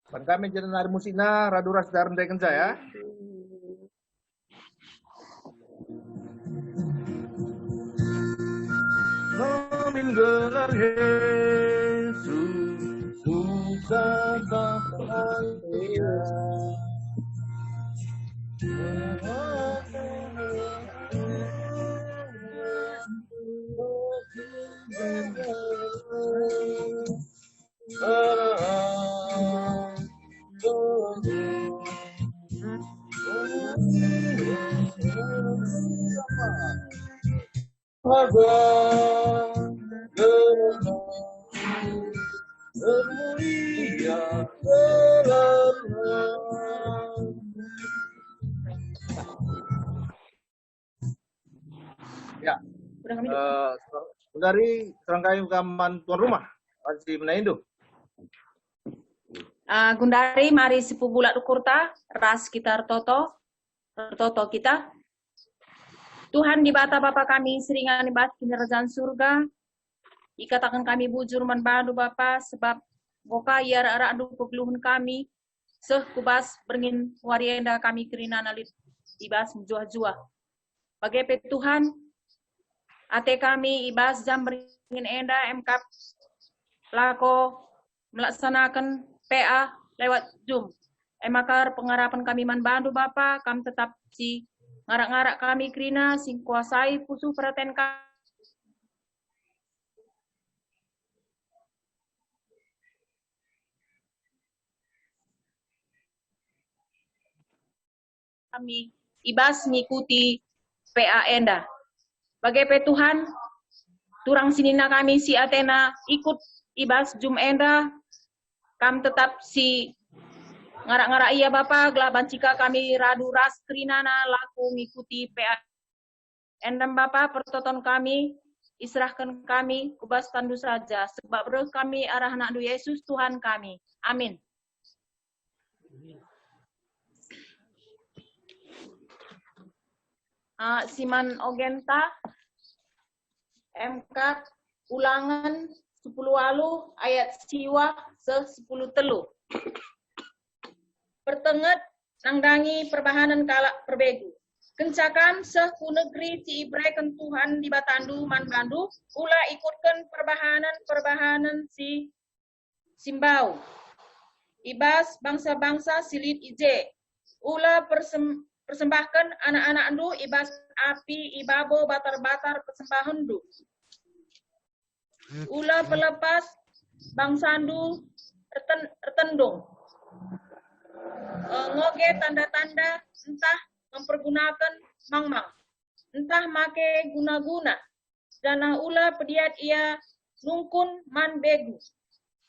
Pan kami jadi nari musina raduras dalam deken saya. Nomin gelar Yesus, susah bahagia. Ya, dari serangkai kaman tuan rumah, masih menaindo. Gundari mari sepubulak dukurta ras kita toto kita. Tuhan di bata Bapa kami seringan di bata kerajaan surga. Ikatakan kami bujur manbadu Bapa sebab boka ia ara adu keluhun kami seh kubas beringin warienda kami kerina nalit ibas jua-jua. Bagai Tuhan ate kami ibas jam beringin enda MKAP lako melaksanakan PA lewat Zoom. Makar pengarapan kami manbantu Bapa, kami tetap si ngarak-ngarak kami kerina sing kuasai pusu perhatian kami ibas ngikuti PA enda. Bagai Tuhan, turang sinina kami si Athena ikut ibas Zoom enda, kami tetap si ngarak-ngarak iya Bapak, gelaban jika kami radu ras kerinana laku ngikuti PA. Endam Bapak, pertonton kami, israhkan kami, kubas tandu saja, sebab roh kami arah anak Yesus Tuhan kami. Amin. Siman Ogenta, MKAP, ulangan 10 walu, ayat siwa se-10 telu. Pertenget nangdangi perbahanan kalak perbegu. Kencakan sehku negeri ci ibreken Tuhan di Batandu Manbandu, ula ikutkan perbahanan si Simbau. Ibas bangsa-bangsa silit ije. Ula persembahkan anak-anak andu ibas api ibabo batar-batar persembahan du. Ula pelepas bangsa andu retendung. Ngoge tanda-tanda entah mempergunakan mangmang, entah make guna-guna, dana ula pediat ia nungkun man begu,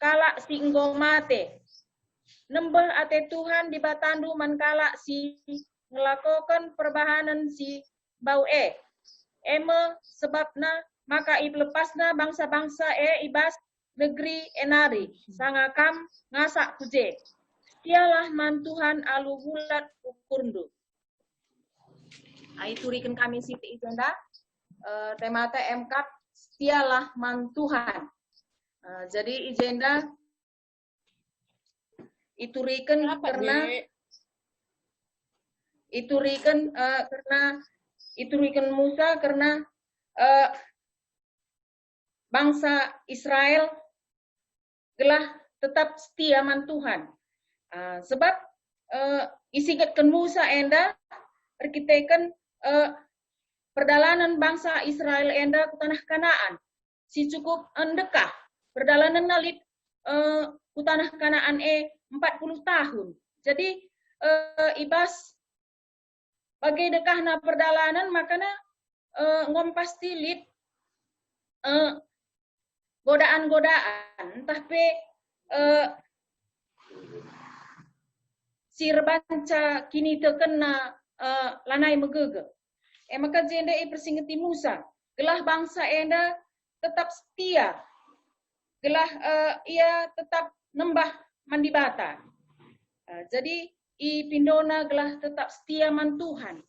kalak si enggo mate, nembeh ate Tuhan di Batandu man kalak si ngelakokan perbahanan si bau eme sebabna maka lepasna bangsa-bangsa ibas negeri enari, sangakam ngasak kuje. Dialah man Tuhan alu bulat ukurndu. Iturikan kami siti agenda temata MKAP dialah man Tuhan. Jadi agenda iturikan karena iturikan Musa karena bangsa Israel telah tetap setia man Tuhan. Sebab isigatkan Musa enda perkitakan perdalanan bangsa Israel enda ke tanah Kanaan si cukup endekah perdalanan nalit ke tanah Kanaan 40 tahun. Jadi ibas bagai dekah na perdalanan makanya ngom pasti lit godaan tapi sirbanca kini terkena lanai megege. Maka jenda persingeti Musa, gelah bangsa enda tetap setia, gelah ia tetap nembah mandibata. Jadi pindona gelah tetap setia man Tuhan.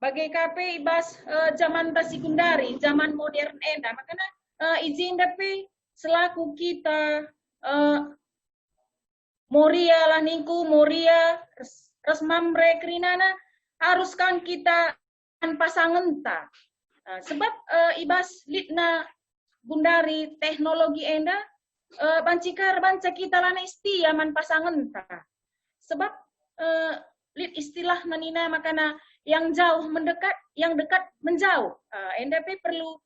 Bagai KP ibas zaman prasekundari, zaman modern enda, makanya izin tapi selaku kita Moria laningku, Moria, resmamre krinana, haruskan kita pasangan ta. Sebab ibas litna gundari teknologi enda, bancikar banca kita lana istia man pasangan ta. Sebab lit istilah manina makana yang jauh mendekat, yang dekat menjauh. NDP perlu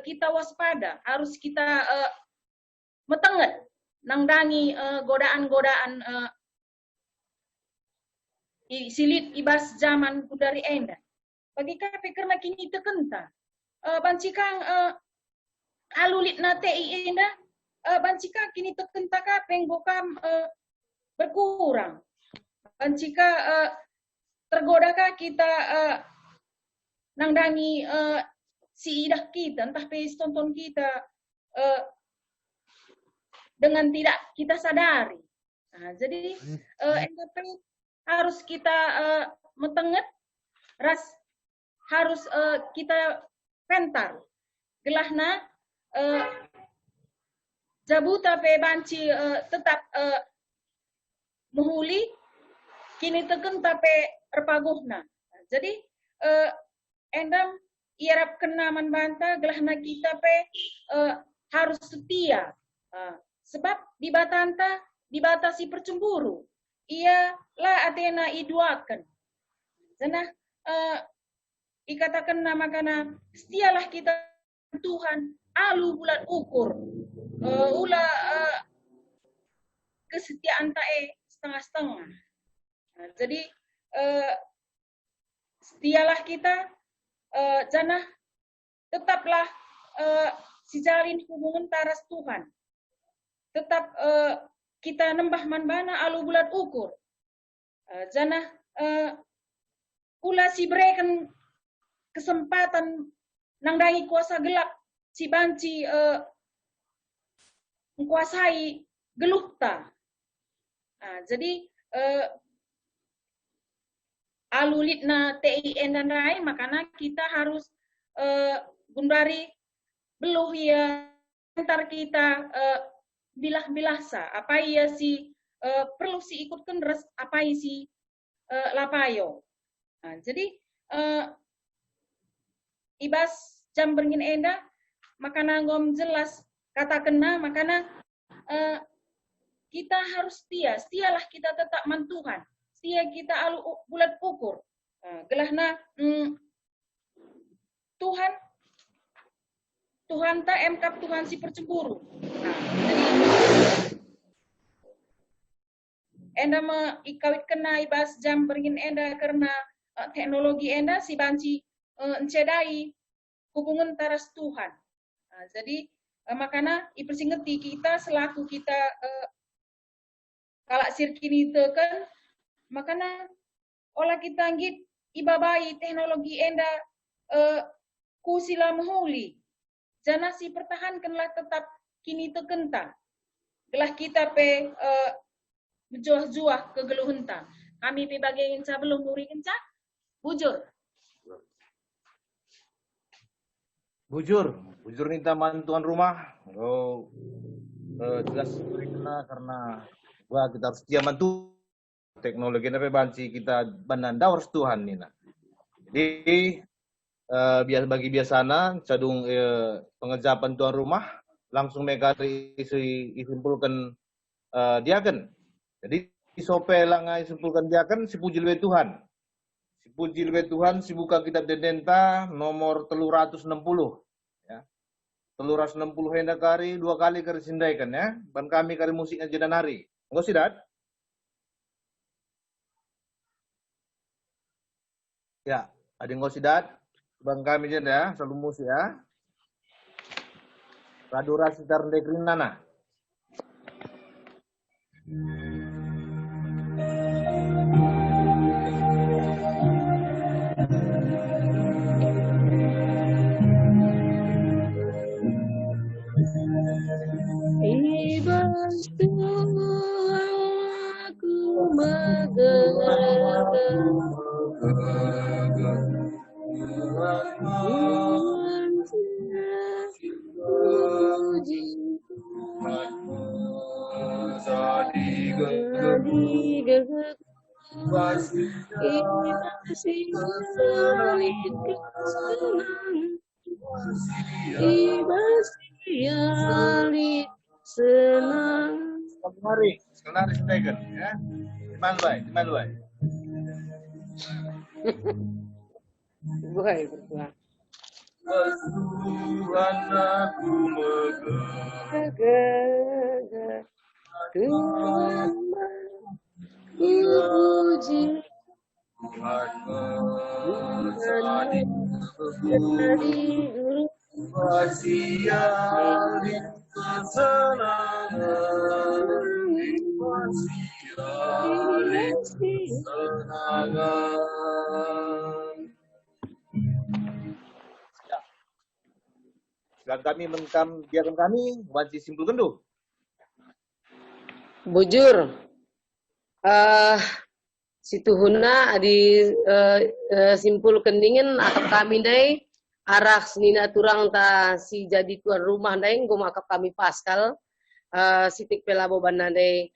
kita waspada, harus kita metenget nangdangi godaan-godaan silit ibas zaman budari enda. Bagi kape karena kini tekenta. Bancikang alulit na TI enda, bancika kini tekenta kape bokam berkurang. Bancika tergodakah kita nangdangi si idah kita, entah pes tonton kita dengan tidak kita sadari. Nah, jadi NDP harus kita metenget, harus kita pentar. Gelahna jabuta pe banci tetap muhuli, kini teken tape erpaguhna. Jadi endam iarap kena manbanta gelahna kita pe harus setia. Sebab di batanta dibatasi percemburu. Ia lah Athena iduakan. Sana ikatakan nama kana setialah kita Tuhan alu bulat ukur. Ula kesetiaan tae setengah-setengah. Nah, jadi setialah kita jana tetaplah sijalin hubungan taras Tuhan. Tetap kita nembah manbana alu bulat ukur. Jana ula si berikan kesempatan nangdangi kuasa gelap si banci menguasai gelukta. Jadi alulitna TIN dan lain makanya kita harus gundari beluh ya antar kita bilah-bilah sa apa ia si perlu si ikutkan res apa isi lapayo. Jadi ibas jam beringin enda makana ngom jelas kata kena makana kita harus setialah kita tetap mantuhan, setia kita alu bulat ukur. Gelahna Tuhan ta emkap Tuhan si percemburu. Jadi enda me ikawit kena ibas jam beringin enda karena teknologi enda si banci encedai hubungan taras Tuhan. Jadi makana ipersingeti kita selaku kita kalak sirkini teken makana olah kita anggit ibabai teknologi enda kusila mahuli. Jana si pertahankanlah tetap kini tekenta. Gelah kita pe berjuah-juah ke geluhenta. Kami pe bagian sebelum muri kenca bujur. Bujur nita mantuan rumah. Jelas karena wah kita harus setia mantu teknologi nape banci kita bananda harus Tuhan nina. Jadi bagi biasana cadung pengerjaan tuan rumah langsung mereka disimpulkan diaken. Jadi sope langai simpulkan diaken si puji lewe Tuhan. Si puji lewe Tuhan si buka kitab Dedenta nomor 360 ya. 360 hendak kari 2 kali kari sindaikan ya. Ban kami kari musiknya jedan hari. Enggak sih dat? Ya, ada enggak sih dat? Bang kami je ya, selalu musik ya. Radura sitar dekrin nana. Aku menggerakkan puji Mari, sekarang Stegen ya. Cuman baik. Bukan berdua. Tuhan aku Megah, Tuhan puji, Tuhan dari dulu Wasiari kesenangan, wasiari kesenangan. Silakan kami biarkan kami wanci simpul kendu. bujur. Situhuna di simpul kendingin akap kami dai arah senina turang ta si jadi tuan rumah dai ngom akap kami Paskal sitik pelabo banadai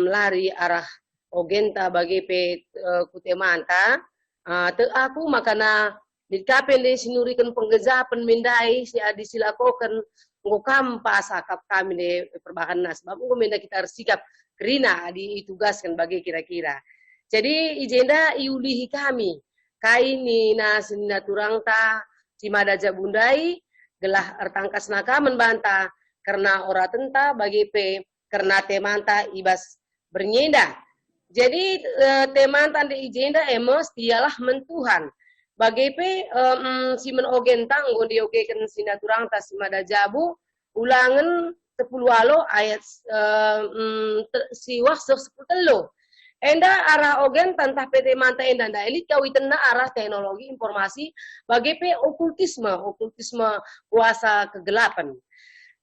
lari arah ogenta bagi pe kutemanta te aku makana di kapen dai sinurikan penggezapan mendai si adi silakokan ngokam pas akap kami dai perbahan nas sebab ngom menda kita harus sikap kerina ditugaskan bagi kira-kira. Jadi ijenda iulihi kami kaini na senina turang ta cimada jabundai gelah ertangkas naka membanta karena ora tenta bagi pe karena temanta ibas bernyenda. Jadi temanta di ijenda emos dialah mentuhan. Bagi pe si menogentang gondi ogekan sina turang ta cimada jabu ulangan 10 alo ayat siwah 10 telo. Enda arah ogen tantah PT Manta enda elit kawitena arah teknologi informasi bagi pe okultisme kuasa kegelapan.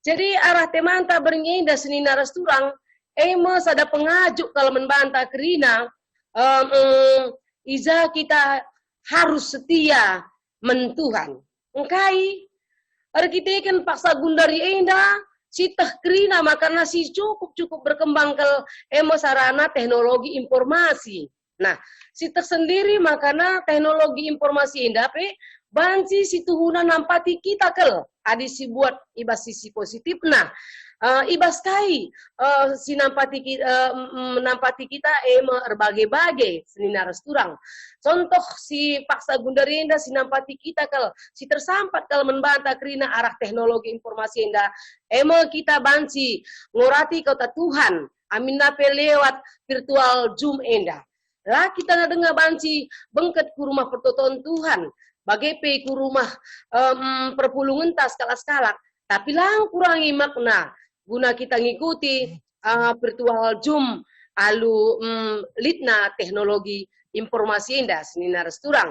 Jadi arah temanta bernyenda senina resturang emes ada pengajuk kalau membantah kerina iza kita harus setia mentuhan. Engkai kita kan paksa gundari enda si kerina makanya si cukup berkembang ke sarana teknologi informasi. Nah, si sendiri makanya teknologi informasi indah pe banci si tuhuna nampati kita kel adi si buat ibas sisi positif. Nah, ibas kai si nampati kita berbagai-bagai senina resturang. Contoh si paksa gundari indah si nampati kita kel si tersampat kalau membantah kerina arah teknologi informasi indah kita banci ngurati kota Tuhan amin nape lewat virtual Zoom indah lah kita dengar banci bengket ku rumah pertoton Tuhan bagai pe ku rumah perpulungan tas skala-skala tapi lang kurangi makna guna kita ngikuti virtual Zoom alu litna teknologi informasi indah senina resturang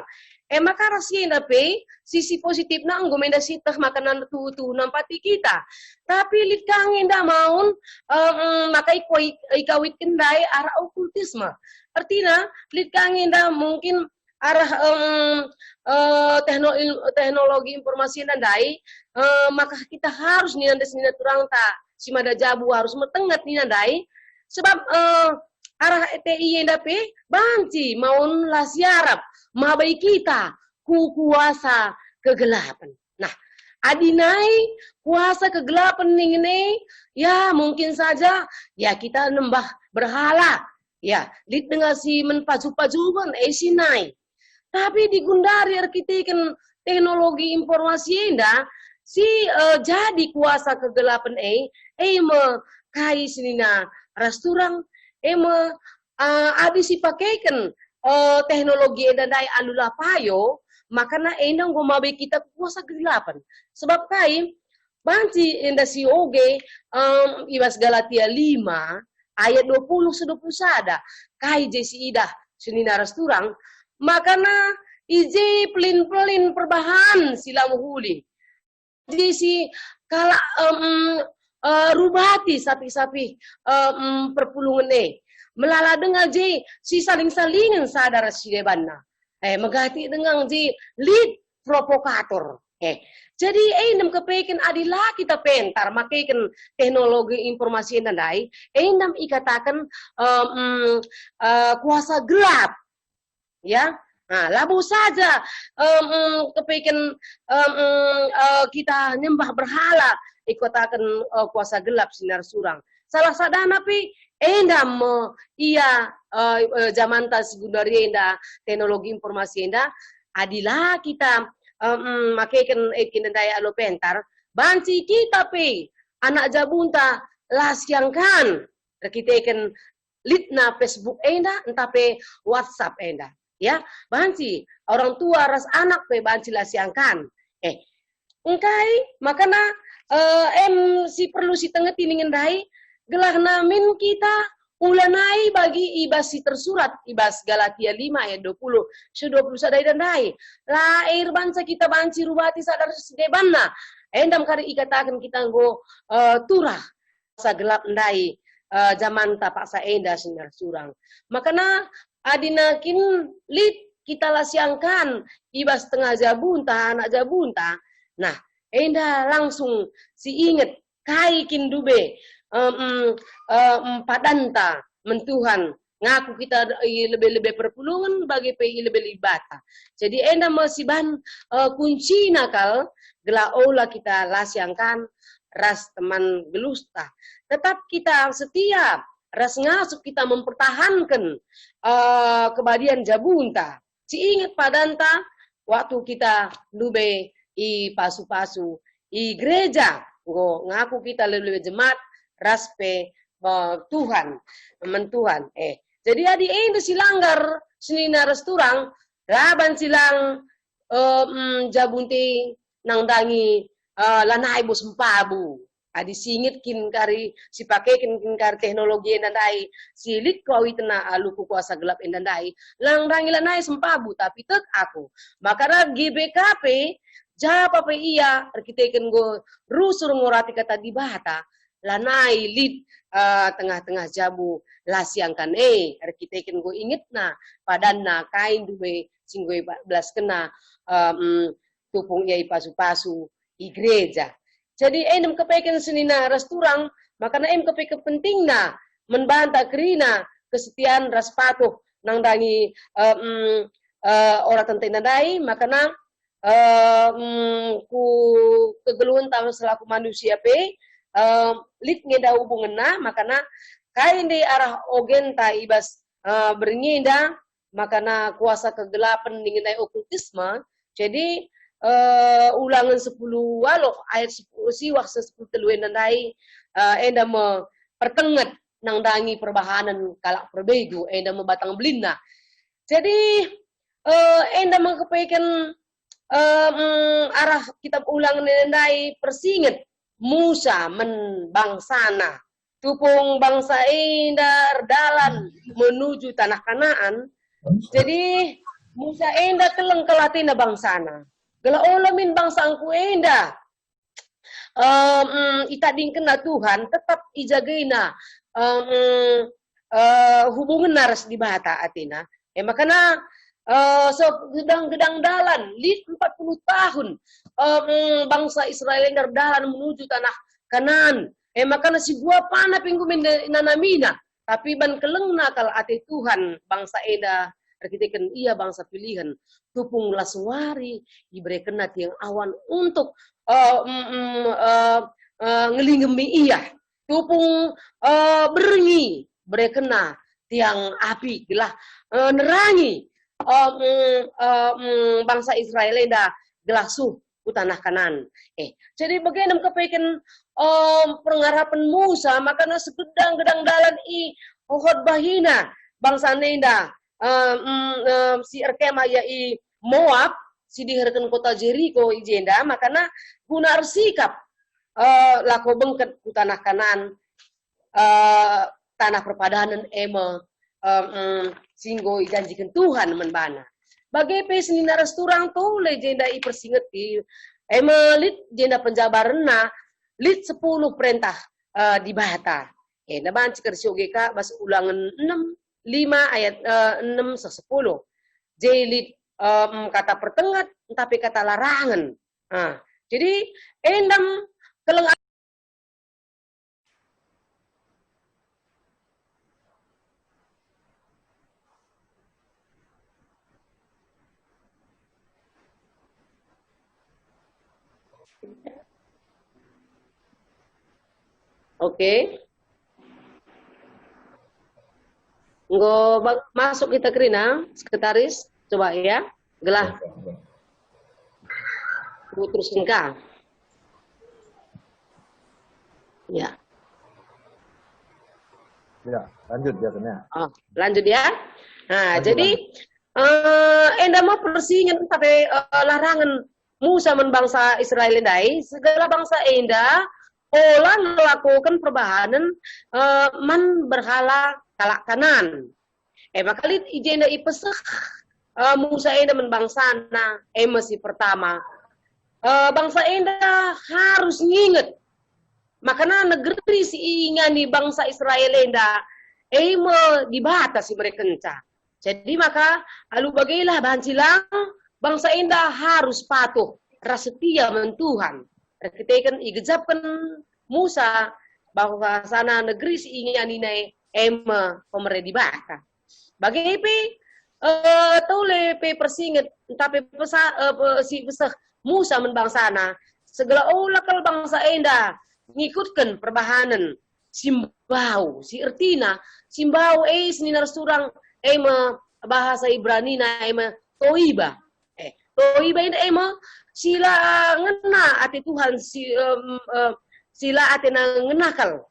maka rasi indah pe sisi positif na ngomenda sitah makanan tu nampati kita tapi lit kang indah maun maka ikawit kendai arah okultisme artinya lit kang indah mungkin arah teknologi informasi indah dai maka kita harus ninanda senina turang ta si mada jabu harus metengat ninandai sebab arah ETI yang dape banci maun lah siarap mabai kita ku kuasa kegelapan. Nah, adinai kuasa kegelapan ini ya mungkin saja ya kita nembah berhala ya lit dengan si menpaju-pajukan sinai. Tapi di gundari arkitikan teknologi informasi indah si jadi kuasa kegelapan me kai sinina resturang adi si pakaikan teknologi edandai alula payo makana endang gomabe kita kuasa kegelapan sebab kai banci enda si oge ibas Galatia 5 ayat 20 sada kai jesi idah senina resturang makana ije pelin-pelin perbahan silam huli jesi kala rubati sapi-sapi perpulungan melala dengan je si saling-salingen sadar si debanna megati dengan je lead provokator Jadi endam kepekin adilah kita pentar makaikan teknologi informasi nandai endam ikatakan kuasa gelap ya. Nah, labu saja kepekin kita nyembah berhala ikatakan kuasa gelap sinar surang. Salah sadana pi endam iya zaman tas gundaria enda teknologi informasi enda adilah kita makaikan ekin daya alo pentar banci kita pe anak jabunta lasiangkan kita ikan litna Facebook enda entah pe WhatsApp enda ya banci orang tua ras anak pe banci lasiangkan engkai makana si perlu si tengah tiningan dai gelah namin kita ulanai bagi ibas si tersurat ibas Galatia 5 ayat 20 se-20 sadai dan dai la air bangsa kita banci rubati sadar sedebanna endam kari ikatakan kita go turah sa gelap ndai zaman tapak sa enda sinar surang makana adinakin lit kita lasiangkan ibas tengah jabunta anak jabunta nah enda langsung si inget kaikin dube padanta mentuhan ngaku kita lebih-lebih perpulungan bagi PI lebih bata. Jadi enda masiban kunci nakal gela ola kita lasiangkan ras teman gelusta. Tetap kita setia ras ngasup kita mempertahankan kebadian jabunta. Si ingat padanta waktu kita dube i pasu-pasu i gereja go ngaku kita lebih jemaat raspe Tuhan mentuhan jadi adi ini silanggar senina resturang raban silang jabunti nang dangi lanai bos empabu adi singit kin kari si pakai kin kari teknologi endandai silit kau itena aluku kuasa gelap endandai lang dangi lanai sempabu tapi tek aku makana GBKP japa pe iya kita ikan go rusur ngorati kata di bahata lanai lid tengah-tengah jabu lasiangkan kita ikan go inget na padanna kain dube singgoy belas kena tupung yai pasu-pasu i gereja jadi enem kepekan senina resturang makana em kepekan pentingna membanta kerina kesetiaan ras patuh nang dangi ora tentena dai makana ku kegeluhan tahu selaku manusia pe lit ngeda hubungan na makana kain di arah ogen ta ibas berngeda makana kuasa kegelapan dengan okultisme jadi ulangan 10 walok ayat 10 siwak 10 teluan nandai enda me pertengat nang dangi perbahanan kalak perbegu enda me batang belina jadi enda mengkepaikan arah kitab ulangan nandai persinget Musa menbangsana tupung bangsa enda dalan menuju tanah Kanaan jadi Musa enda keleng kelatina bangsana gela olamin bangsangku enda itadingkena Tuhan tetap ijagaina hubungan naras di bahata atina makana gedang-gedang dalan lit 40 tahun bangsa Israel yang berdalan menuju tanah Kanaan makana si buah pana pinggumin nanamina tapi ban keleng nakal ati Tuhan bangsa eda arkiteken iya bangsa pilihan tupung laswari diberikan tiang awan untuk ngelingemi iya tupung berengi berekena tiang api gelah nerangi bangsa Israel eda gelasuh ku tanah Kanaan. Jadi bagaimana kepaikan pengharapan Musa makana segedang-gedang dalan i pohon bahina bangsa nenda si erkema ya i Moab si diherkan kota Jericho ijenda makana guna sikap lako bengket ku tanah Kanaan tanah perpadanan singgo janjikan Tuhan menbana. Bagai pesnina resturang tu legenda i persingeti lit jenda penjabarna lit 10 perintah di bahata. Naban cikar siogeka bas ulangan 5 ayat 6 se 10. Jelit kata pertengat tapi kata larangan. Jadi endam keleng. Oke. Masuk kita Krina, sekretaris, coba ya. Gelah. Terusin kah? Ya. Ya, lanjut biasanya. Oh, lanjut ya. Nah, Lanjut, jadi enda mau persingin tapi larangan Musa men bangsa Israel endai, segala bangsa enda olah melakukan perbahanan man berhala kalak kanan. Makalit ijenda ipesek Musa enda men bangsana masih pertama. Bangsa enda harus nginget makanya negeri si ingani bangsa Israel enda dibatasi mereka kenca. Jadi maka alu bagailah bahan silang bangsa enda harus patuh rasetia men Tuhan. Kita kan igejapkan Musa bahwa sana negeri si ingani nai pemerintah dibata. Bagaimana tole pe persinget tapi si besah Musa men bangsana segala olakal bangsa enda ngikutkan perbahanan simbau si ertina simbau sininar surang bahasa Ibrani na toiba toiba ini sila ngena ati Tuhan sila ati na ngenakal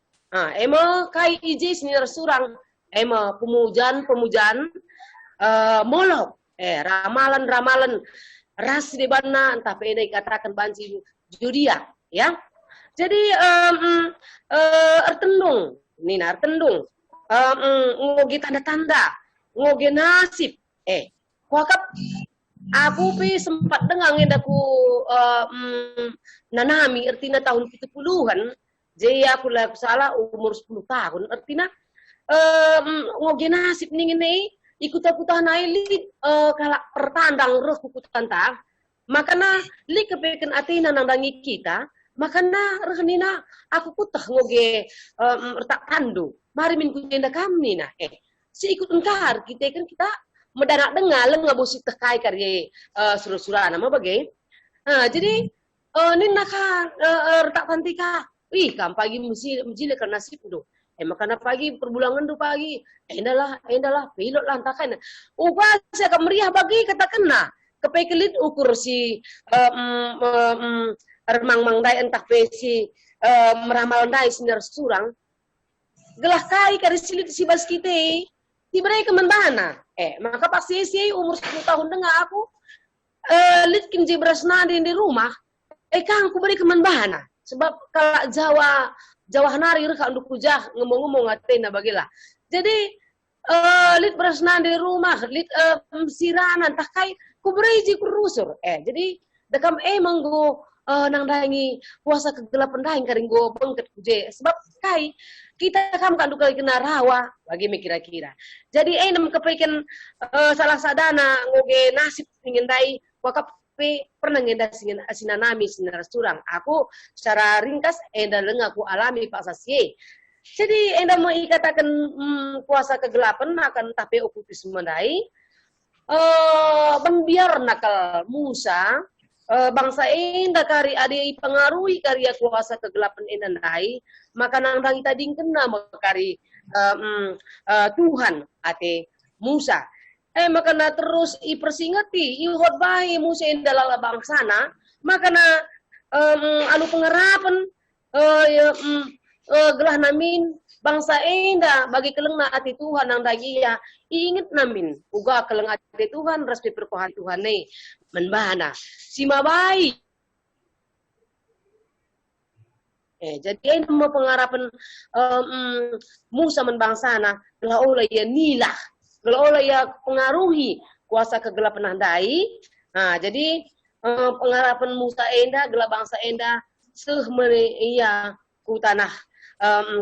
kai ije sininar surang pemujaan molok ramalan ras di bana entah pede katakan banci judia ya. Jadi artendung, nina artendung, ngoge tanda-tanda, ngoge nasib. Kuakap aku pi sempat dengar ngendaku nanami artinya tahun 70-an. Jadi aku lah salah umur 10 tahun. Artinya ngoge nasib nih ini ikut-ikutan naik kalak pertandang roh kukutan tak. Makanya li kepekan atina nandangi kita. Makanya rehnina aku putah ngoge tak tandu. Mari min kunyenda kami na si ikut engkar kita kan kita mendanak dengar ngabusi tekai karya surah-surah nama bagai. Jadi nina kan tak tantika. Wih kam pagi mujile karena nasib do. Makanya pagi perbulangan do pagi. Endalah pilot lantakan. Ubah saya kemeriah bagi katakan na. Kepekelit ukur si remang-mang dai entah pesi meramal dai sinar surang gelah kai kari silit si bas kita ti mereka membana maka pas si umur 10 tahun dengar aku litkin jebras nadi di rumah kan aku beri kemembana sebab kalau Jawa hanari reka untuk kujah ngomong-ngomong atena bagilah jadi lit beras nadi di rumah lit siranan tak kai ku beri ji kurusur jadi dekam manggo nang dangi puasa kegelapan daing karing go bengket kuje sebab kai kita kam kan duka kena rawa bagi kira-kira jadi nem kepaikan salah sadana ngoge nasib ingin dai wakap pernah ngenda sinanami sinar surang aku secara ringkas enda leng aku alami pak sasie jadi enda mau ikatakan puasa kegelapan akan tapi okupi semandai membiar nakal Musa bangsa enda kari adi pengaruhi karya kuasa kegelapan enda nai maka nang dangi tading kena makari Tuhan ate Musa maka na terus ipersingati ihot bae Musa enda lala bangsana maka na alu pengarapan gelah namin bangsa enda bagi kelengna ati Tuhan nang dagi ya inget namin uga keleng ati Tuhan resmi perkohan Tuhan nih menbahana si mabai jadi mau pengarapan Musa menbangsana gelah olah ya nilah gelah olah ya pengaruhi kuasa kegelapan handai jadi pengarapan Musa enda gelah bangsa enda iya ku tanah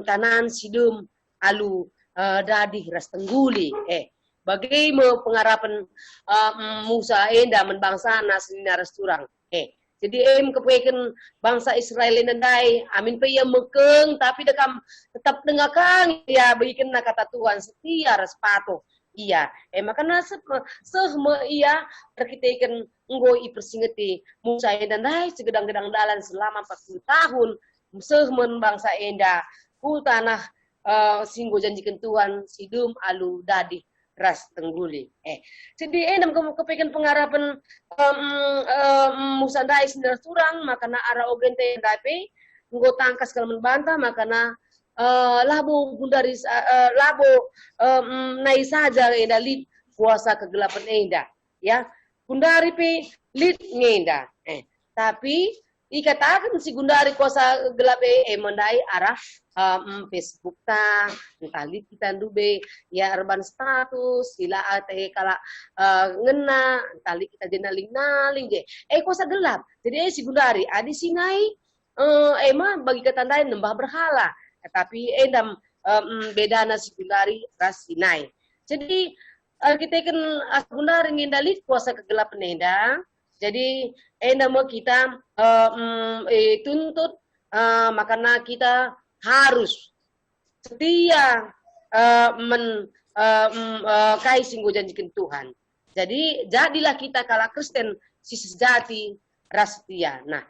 kanan sidum alu dadih ras tengguli bagaimana pengarapan Musa enda menbangsana sinar surang Jadi kepekan bangsa Israel nandai, amin pe ia mekeng, tapi dekam tetap dengarkan ya bagikan kata Tuhan setia respato. Iya, makanya sehme iya terkitakan nggo ipersingeti Musa nandai segedang-gedang dalan selama 40 tahun, sehmen bangsa enda ku tanah singgo janjikan Tuhan sidum alu dadi ras tengguli. Jadi enam kepekan pengharapan musandai sendiri surang makana ara ogente dape nggo tangkas kalau membantah makana labo gundari labo nai saja enda lid kuasa kegelapan enda ya gundari pe lid ngenda tapi ikatakan si gundari kuasa gelap mendai arah Facebook ta entali kita dube ya urban status sila ate kala ngena entali kita jenaling-naling je kuasa gelap jadi si gundari adi sinai emang bagi ketandai nembah berhala tapi endam bedana si gundari ras sinai jadi kita kan gundari ngendali kuasa kegelapan enda jadi mau kita tuntut makanya kita harus setia kai singgo janjikan Tuhan. Jadi jadilah kita kala Kristen si sejati ras setia. Nah,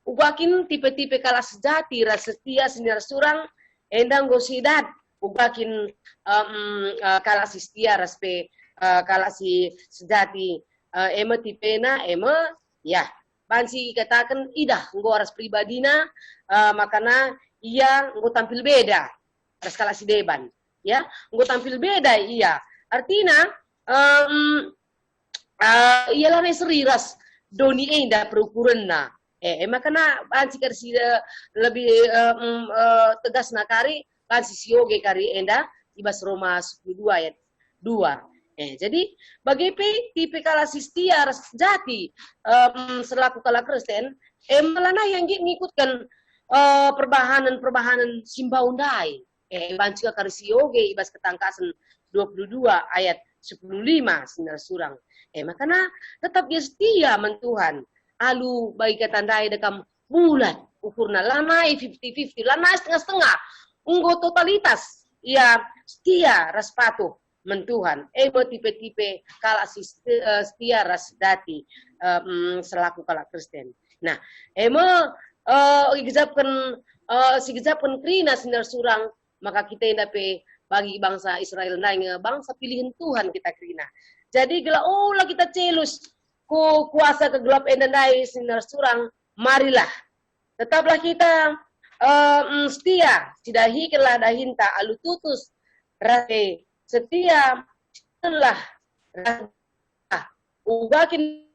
ubakin tipe-tipe kala sejati ras setia sendiri surang endang gosidat ubakin kala si setia ras pe kala si sejati ema tipena ema ya bansi katakan idah nggo aras pribadina makana iya nggo tampil beda aras kala si deban ya nggo tampil beda iya artinya ialah seriras doni enda perukuranna makana bansi karsi lebih tegas nakari bansi sioge kari enda ibas Roma 12 ayat 2. Jadi bagi tipe kala sistia sejati selaku kala Kristen malana yang ngikutkan perbahanan simbaundai bancika karisioge ibas ketangkasan 22 ayat 15 sinar surang makanya tetap dia setia mentuhan alu bagi ketandai dekam bulat ukurna lanai 50-50 lanai setengah-setengah unggo totalitas ya setia raspatuh mentuhan tipe-tipe kala setia ras dati selaku kala Kristen. Nah, sigejapkan krina sinar surang maka kita indape bagi bangsa Israel naing bangsa pilihan Tuhan kita krina. Jadi gela lah kita celus ku kuasa kegelap endandai sinar surang marilah tetaplah kita setia sidahi kelah dahinta alu tutus rase setia telah ubakin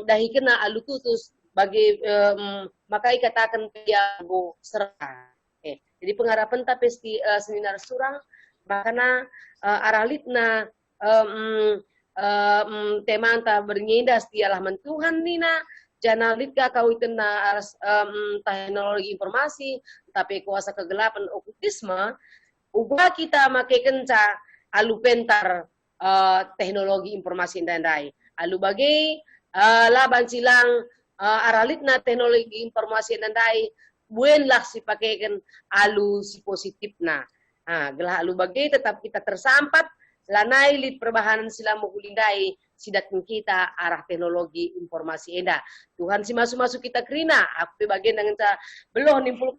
dahi kena alu tutus bagi maka ikatakan dia go serah jadi pengharapan tapi seminar surang makana aralitna temanta bernyendas dialah mentuhan nina jana litka kawitan na teknologi informasi tapi kuasa kegelapan okultisme ubah kita make kenca alu pentar teknologi informasi indandai alu bagai laban silang aralitna teknologi informasi indandai buenlah si pakaikan alu si positif na gelah alu bagai tetap kita tersampat lanai lit perbahanan silang mukulindai sidatkan kita arah teknologi informasi enda. Tuhan si masuk-masuk kita kerina. Aku bagian dengan saya belum nimpul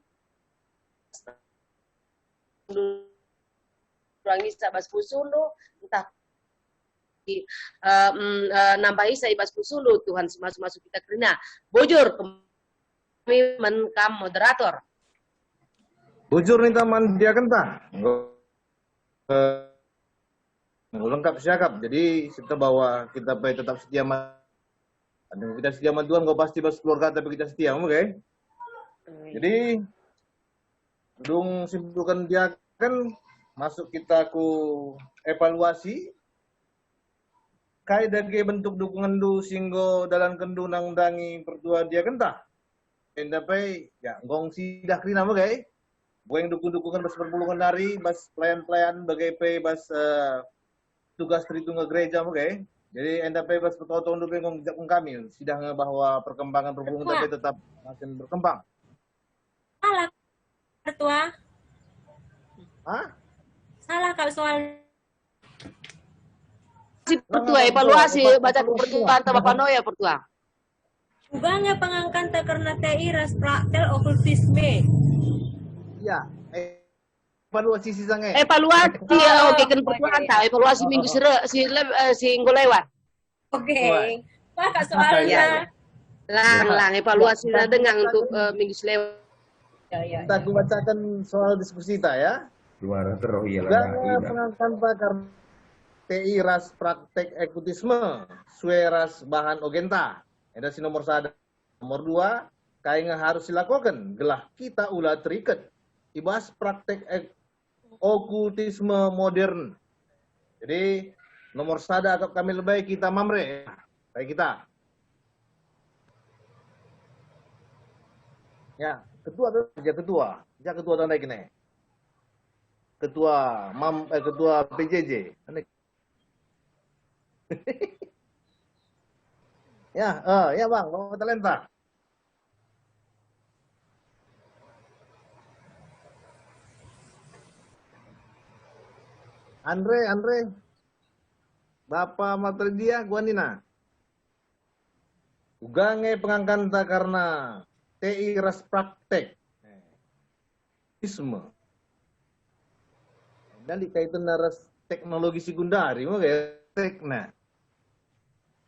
kurangi sabas pusundo entah nambahi saya bas pusundo Tuhan si masuk-masuk kita kerina. Bojor kami menkam moderator. Bujur nih teman dia kentah. Lengkap siakap. Jadi kita bawa kita tetap setia kita setia sama Tuhan, gak pasti pas keluarga tapi kita setia, oke? Okay? Jadi dong simpulkan dia kan masuk kita ku evaluasi kaidah bentuk dukungan du singgo dalam kendu nang dangi pertua dia kentah. Endapai ya gong sidah krina, oke? Okay? Gue yang dukungan bas perpuluhan hari, bas pelayan-pelayan bagai bas tugas Tritunggal Gereja, oke? Jadi enda bebas bertotong dulu pengong kami, sidang bahwa perkembangan perhubungan tapi tetap makin berkembang. Salah, Ketua. Hah? Salah kalau soal Pertua, evaluasi baca pertuaan atau Bapak Noya Pertua. juga pengangkatan karena TI ras praktel okultisme. Ya, evaluasi sisanya. Evaluasi, oke kan pertuaan tak, evaluasi minggu si minggu lewat. Oke. Pak soalnya. Lang, evaluasi dengan untuk minggu lewat. Ya. Kita aku bacakan soal diskusi kita ya. Suara terus ya Jangan pengangkatan pakar TI ras praktek ekutisme, sue ras bahan ogenta. Ada si nomor 1. Nomor 2, kayaknya harus dilakukan. Gelah kita ulah terikat. Ibas praktek okultisme modern. Jadi nomor 1 atau kami lebih kita mamre. Kayak kita. Ya, ketua tanda kene. Ketua PJJ. Ya, ya Bang, Bapak Talenta. Andre. Bapak Matridia, gua Nina. Ugange pengangkatan karena TI ras praktek. Isme. Dan dikaitan ras teknologi sekundari, mau kayak nah.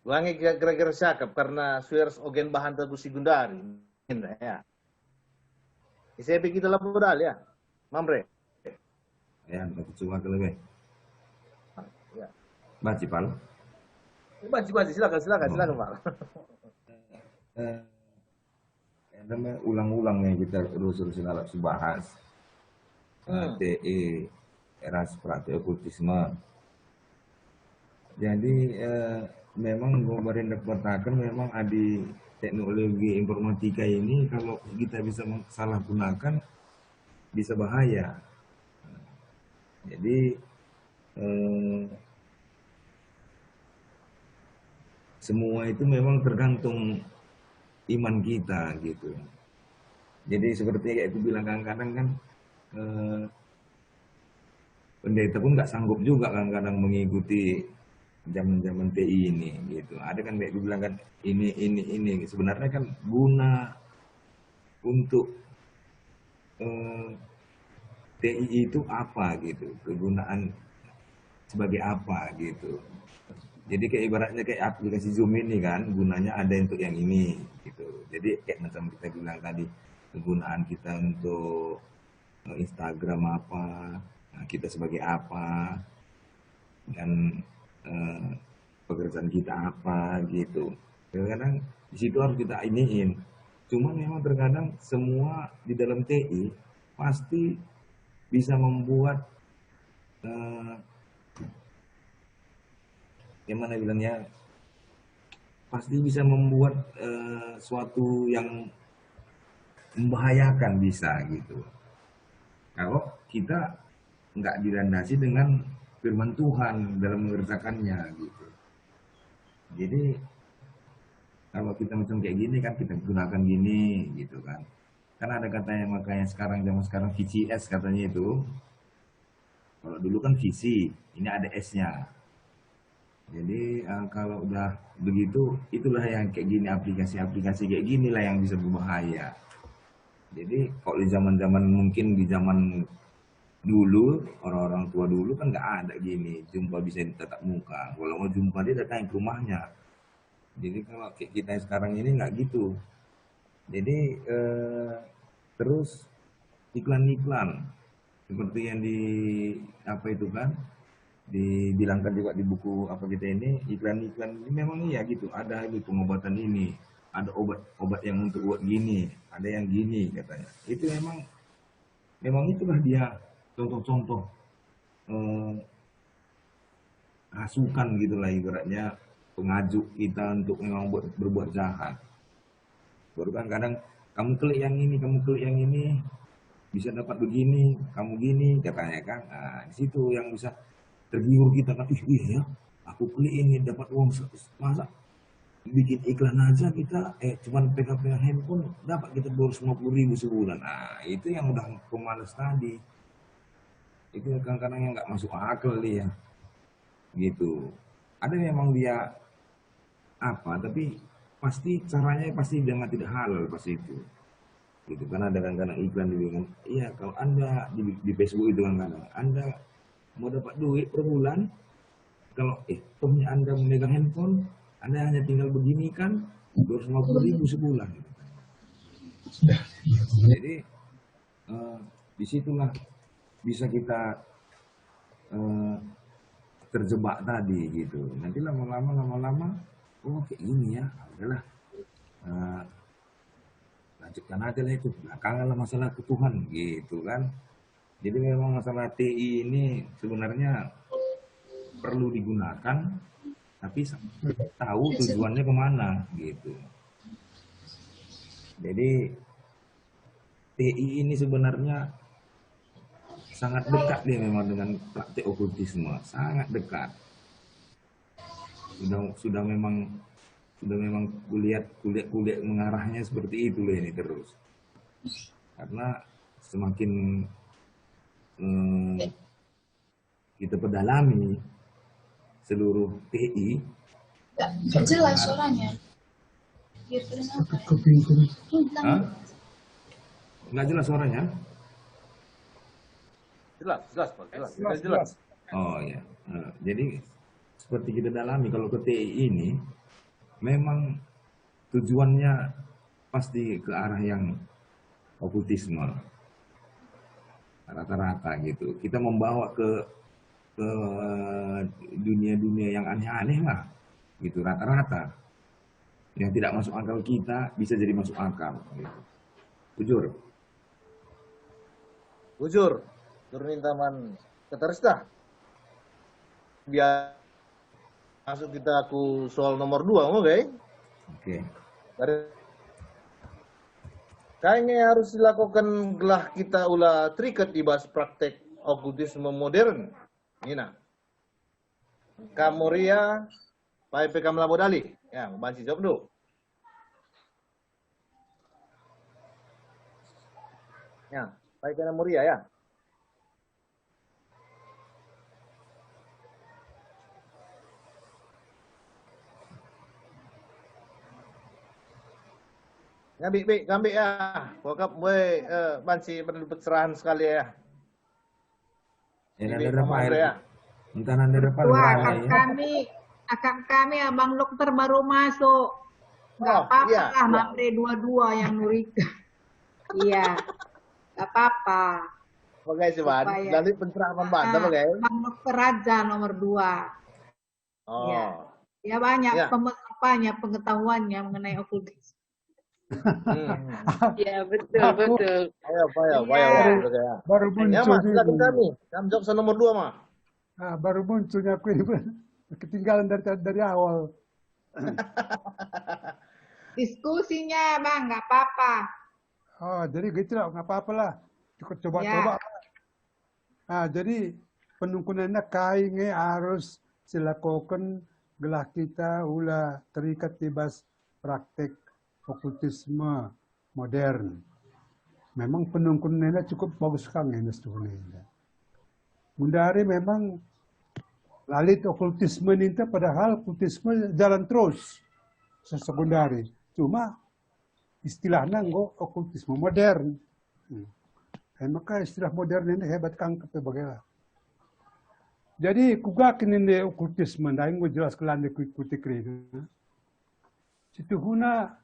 Uangnya kira-kira siakap karena suers ogen bahan tebu sekundari. Ya. Saya pikir kita lapor ya. Mamre. Ya, cuma kelebih. Ya. Baci pal. Baci, silakan Pak. Namanya ulang-ulangnya kita terus harus bahas. TE eras praktek okultisme. Jadi memang kemarin dapatkan memang ada teknologi informatika ini kalau kita bisa salah gunakan bisa bahaya. Jadi semua itu memang tergantung iman kita gitu. Jadi seperti kayak aku bilang kadang-kadang kan pendeta pun nggak sanggup juga kadang-kadang mengikuti zaman TI ini gitu. Ada kan kayak aku bilang kan ini sebenarnya kan guna untuk TI itu apa gitu, kegunaan sebagai apa gitu. Jadi kayak ibaratnya kayak aplikasi Zoom ini kan gunanya ada untuk yang ini gitu. Jadi kayak macam kita bilang tadi kegunaan kita untuk Instagram apa, nah, kita sebagai apa, dan pekerjaan kita apa gitu. Kadang-kadang di situ harus kita iniin. Cuma memang terkadang semua di dalam TI pasti bisa membuat gimana bilangnya, pasti bisa membuat suatu yang membahayakan bisa gitu. Kalau kita nggak dilandasi dengan firman Tuhan dalam mengerjakannya gitu. Jadi kalau kita macam kayak gini kan kita gunakan gini gitu kan. Karena ada katanya makanya zaman sekarang VCS katanya itu. Kalau dulu kan VC, ini ada S-nya. Jadi kalau udah begitu, itulah yang kayak gini, aplikasi-aplikasi kayak gini lah yang bisa berbahaya. Jadi kalau di zaman-zaman mungkin di zaman dulu, orang-orang tua dulu kan nggak ada gini, jumpa bisa tatap muka. Kalau mau jumpa dia datang ke rumahnya. Jadi kalau kayak kita sekarang ini nggak gitu. Jadi terus iklan-iklan seperti yang di apa itu kan dibilangkan juga di buku apa kita ini, iklan-iklan ini memang iya gitu, ada ini pengobatan ini, ada obat yang untuk buat gini, ada yang gini katanya. Itu memang itulah dia contoh-contoh rasukan gitulah ibaratnya, pengajuk kita untuk memang berbuat jahat. Baru kan kadang kamu klik yang ini bisa dapat begini, kamu gini katanya kan. Nah, di situ yang bisa tergiur kita kan, iya ya, aku beli ini dapat uang masa bikin iklan aja kita cuman pegang handphone dapat kita 250.000 sebulan. Nah itu yang udah pemalas tadi, itu kadang-kadang yang nggak masuk akal dia gitu. Ada memang dia apa, tapi pasti caranya pasti dengan tidak halal pasti itu gitu. Karena ada kadang-kadang iklan dibilang, iya kalau anda di Facebook itu kadang-kadang anda mau dapat duit per bulan, kalau tohnya anda memegang handphone, anda hanya tinggal begini kan 250.000 sebulan. Jadi disitulah bisa kita terjebak tadi gitu. Nanti lama-lama, oh kayak gini ya, udahlah lanjutkan aja lah itu, belakangan lah masalah ke Tuhan gitu kan. Jadi memang masalah TI ini sebenarnya perlu digunakan, tapi tahu tujuannya kemana gitu. Jadi TI ini sebenarnya sangat dekat dia memang dengan praktek okultisme, sangat dekat. Sudah memang kuliah mengarahnya seperti itu ini terus. Karena semakin kita pedalami seluruh TI, Nggak jelas suaranya. Nggak jelas suaranya? Jelas, jelas. Oh ya, jadi seperti kita dalami kalau ke TI ini memang tujuannya pasti ke arah yang okultisme rata-rata gitu. Kita membawa ke dunia-dunia yang aneh-aneh lah gitu rata-rata, yang tidak masuk akal kita bisa jadi masuk akal gitu. Bujur turunin taman keterista biar masuk kita aku soal nomor 2 Oke. Kayaknya harus dilakukan gelah kita ulah terikat dibahas praktek okultisme modern. Nina. Kamuria, Pai Pekam Labodali. Ya, banci jawab dulu. Ya, Pai Kamuria ya. Ngambil ya. Pokok gue banci perlu pencerahan sekali ya. Ya, ada Pak ya. Entah nanti depan Akak kami abang dokter baru masuk. Nggak apa-apa lah, matre dua-dua yang Nurika. Iya, nggak apa-apa. Oke sih, Ban. Dari pencerahan Ban, oke. Bang dokter Raja nomor 2. Oh. Ya banyak pengetahuannya mengenai okultisme. Ya betul. Ayo. Baru muncul ya, Mas, silakan ini. kami. Kami jawab nomor 2, Mas. Baru munculnya aku ini ketinggalan dari awal. Diskusinya Bang, nggak apa-apa. Oh, jadi gitu lah, nggak apa-apa lah. Coba-coba. Jadi penungkunannya kainnya harus silakoken gelah kita ulah terikat tibas praktek okultisme modern. Memang penungkunannya cukup bagus sekali ini sebenarnya. Mundari memang lalit okultisme ini padahal okultisme jalan terus sekundari. Cuma istilahnya nggak okultisme modern. Maka istilah modern ini hebat kangkep bagaimana. Jadi kugakin ini okultisme, nah yang gue jelas kelan ikuti kiri. Situ guna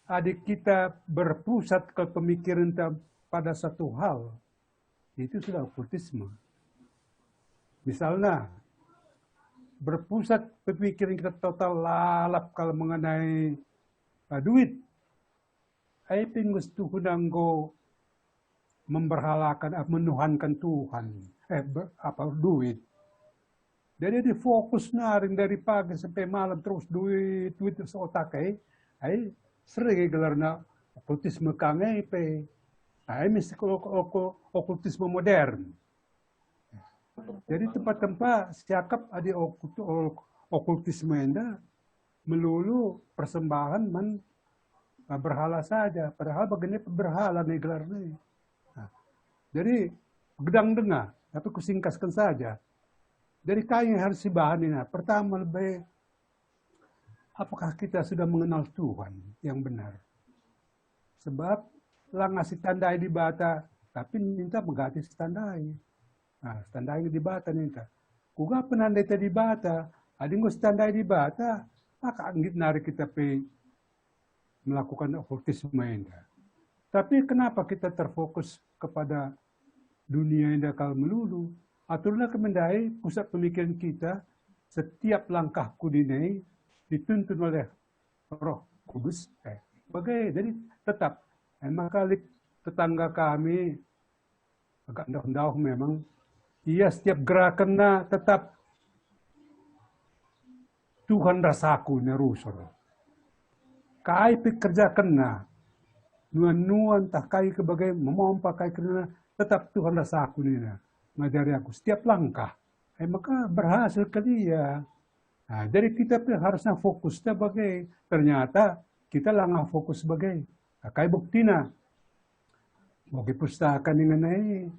adik kita berpusat ke pemikiran pada satu hal, itu sudah okultisme. Misalnya, berpusat pemikiran kita total lalap kalau mengenai duit. Aipin gustu hunanggo memberhalakan, menuhankan Tuhan, duit. Jadi dia fokus naring dari pagi sampai malam terus duit seotak ay sering gelarna okultisme kange pe. Ay mesti okultisme modern. Jadi tempat-tempat siakap ada okultisme enda melulu persembahan man berhala saja. Padahal begini berhala nih gelar nih. Nah, jadi gedang dengar, tapi kusingkaskan saja. Jadi kain yang harus dibahan ini. Pertama lebih apakah kita sudah mengenal Tuhan yang benar? Sebab lah ngasih tandai di bata, tapi minta mengganti tandai. Nah, tandai di bata minta. Kuga penandai di bata, ada yang tandai di bata, maka anggit nari kita melakukan okultisme ini. Tapi kenapa kita terfokus kepada dunia yang kalau melulu? Aturlah kemendai pusat pemikiran kita, setiap langkahku dinai dituntun oleh Roh Kudus. Jadi tetap, maka tetangga kami agak ndah memang, ia setiap gerakannya tetap Tuhan rasaku nerusul. Kai pekerjakannya, nuan tak kai kebagai memompa kai kerana tetap Tuhan rasaku nina ngajari aku setiap langkah. Maka berhasil ke dia. Nah, jadi kita harusnya fokus sebagai ternyata kita langah fokus sebagai kai buktina. Bagi pustaka dengan ini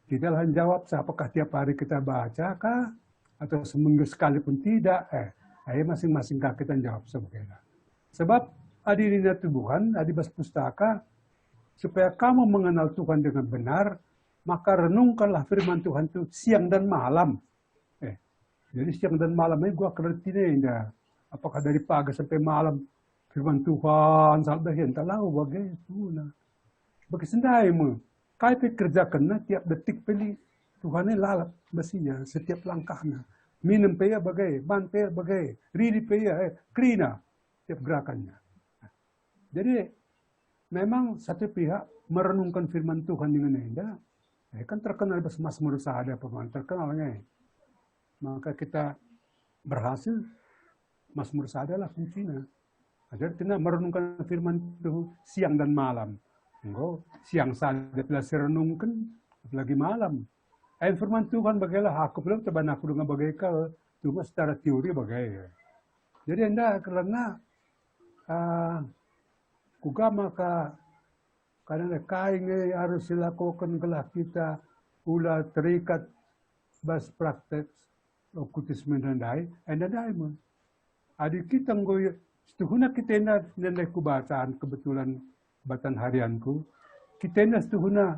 kita lah jawab apakah tiap hari kita baca kah atau seminggu sekali pun tidak. Masing-masing kita jawab sebagainya. Sebab adilina Tuhan, adibas pustaka supaya kamu mengenal Tuhan dengan benar, maka renungkanlah firman Tuhan itu siang dan malam. Jadi siang dan malam ini gua keretinya indah. Apakah dari pagi sampai malam firman Tuhan sampai hentak lau bagaimana? Bagi sendaimu, kau kerjakan tiap detik pilih Tuhan ini lalap besinya setiap langkahnya. Minum paya bagai, ban paya bagai, ridi paya, krina tiap gerakannya. Jadi memang satu pihak merenungkan firman Tuhan dengan indah. Kan terkenal Mazmur Sahada pemain terkenalnya. Maka kita berhasil Mazmur Sahada lah kuncinya. Jadi kita merenungkan firman Tuhan siang dan malam. Enggak, siang saja bila renungkan, apalagi malam. Firman Tuhan bagaimana aku belum teban aku dengan bagaimana cuma secara teori bagaimana. Jadi anda karena kuga maka karena kain harus dilakukan gelah kita ulah terikat bas praktek okultisme dan dai, anda daimon. Adik kita ngoy, setuhuna kita nendai ku bacaan kebetulan bacaan harianku, kita setuhuna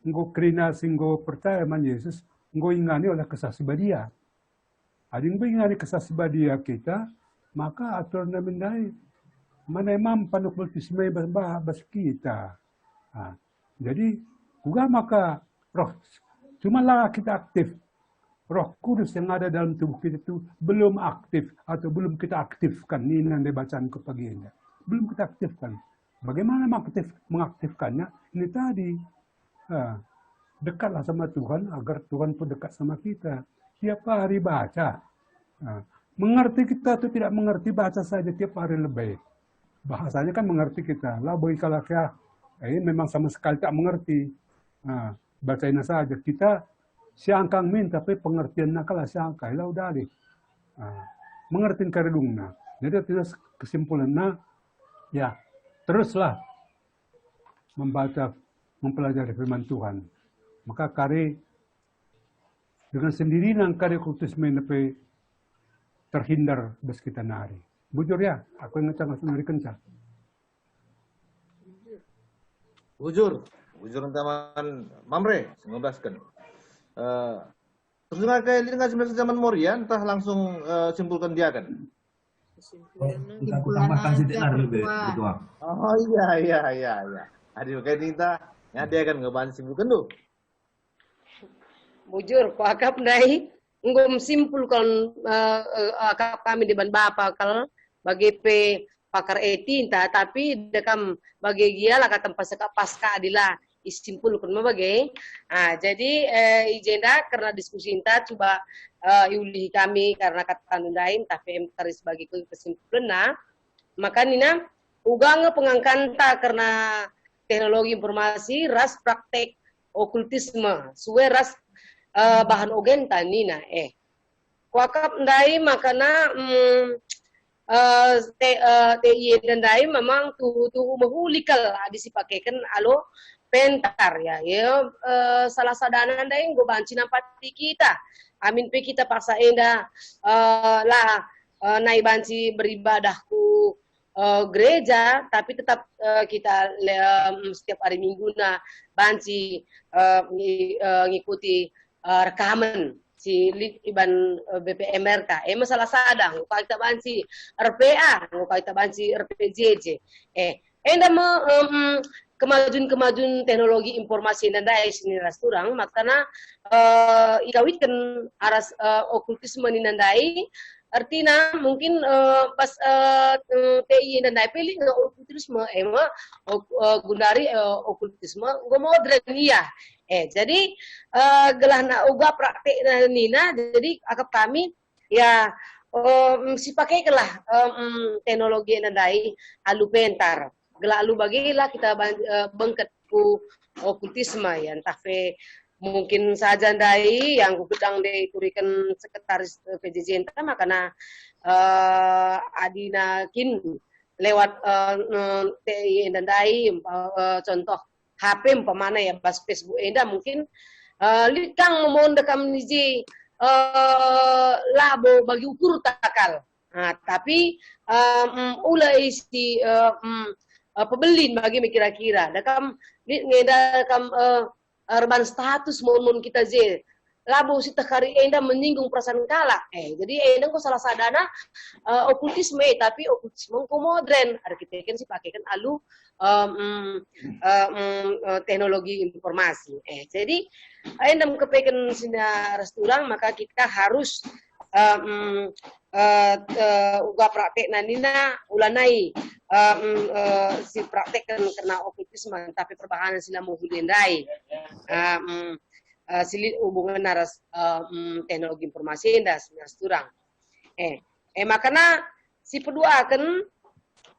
nggo krina singgo percaya man Yesus, nggo ingani oleh kesaksian. Ading ingani kesaksian kita, maka atur na mendai manemam panukultisme bas kita. Jadi juga maka roh cuma lah kita aktif. Roh Kudus yang ada dalam tubuh kita itu belum aktif atau belum kita aktifkan. Ini yang bacaan ke pagi ini. Belum kita aktifkan. Bagaimana mengaktifkannya? Ini tadi. Dekatlah sama Tuhan agar Tuhan pun dekat sama kita. Tiap hari baca. Mengerti kita atau tidak mengerti, baca saja tiap hari lebih. Bahasanya kan mengerti kita. Lah bagi kalau ini memang sama sekali tak mengerti. Bacain saja. Kita siangkang min tapi pengertian nakala siangkai lah udah deh. Mengertiin karedungna. Jadi terus kesimpulannya ya teruslah membaca, mempelajari firman Tuhan. Maka kari dengan sendiri nang kari okultisme nepe terhindar bes kita nari. Bujur ya, aku yang ngecang nari kencang. Bujur teman Mamre, 19 kan. Terus dengan kayak dengan 19 zaman Morian, entah langsung simpulkan dia kan. Kita tambahkan sedikit lagi betul. Oh iya. Adik kayak kita dia kan ngebahan simpulkan tuh. Bujur, ko akap nai ngom simpulkan akap kami di ban bapa kal bagi pe pakar etinta tapi dekam bagi gia lah kata pasca adila isimpulkan mabagai. Jadi ijenda karena diskusi inta coba iulihi kami karena kata nundain tapi taris bagi kesimpulan maka nina ugang pengangkanta karena teknologi informasi ras praktek okultisme suwe ras bahan ogen tanina kuakap ndai makana TI dan dai memang tu mahulikal disipakekan alo pentar ya salah sadana ndai go banci nampati kita amin pe kita paksa enda lah naik banci beribadah ku gereja tapi tetap kita setiap hari minggu na banci ngikuti rekaman si iban BPMRK masalah sadang kalau kita banci RPA kalau kita banci RPJJ enda kemajuan teknologi informasi dan daya sini rasturang makanya ikawitkan aras okultisme ni nandai artinya mungkin pas TI dan daya pilih okultisme gundari okultisme go modern iya jadi gelahna uga praktek nina jadi akap kami ya si pakai kelah teknologi nandai alu pentar gelah alu bagilah kita bengket ku okultisme ya entah mungkin saja ndai yang gedang de kurikan sekretaris PJJ entah makana adina kin lewat TI dan dai contoh HP umpamana ya pas Facebook enda mungkin likang mohon dekam niji labo bagi ukur takal tapi ulai si pebelin bagi kira-kira dekam ngeda dekam urban status mohon kita je labo si takari enda menyinggung perasaan kala jadi enda kok salah sadana okultisme tapi okultisme ko modern ada kita kan si pakai kan alu teknologi informasi jadi enda kepekan sina restoran maka kita harus uga praktek nanina ulanai si praktek kena okultisme tapi perbahanan sila muhulindai silit hubungan naras teknologi informasi das turang makanya si kedua akan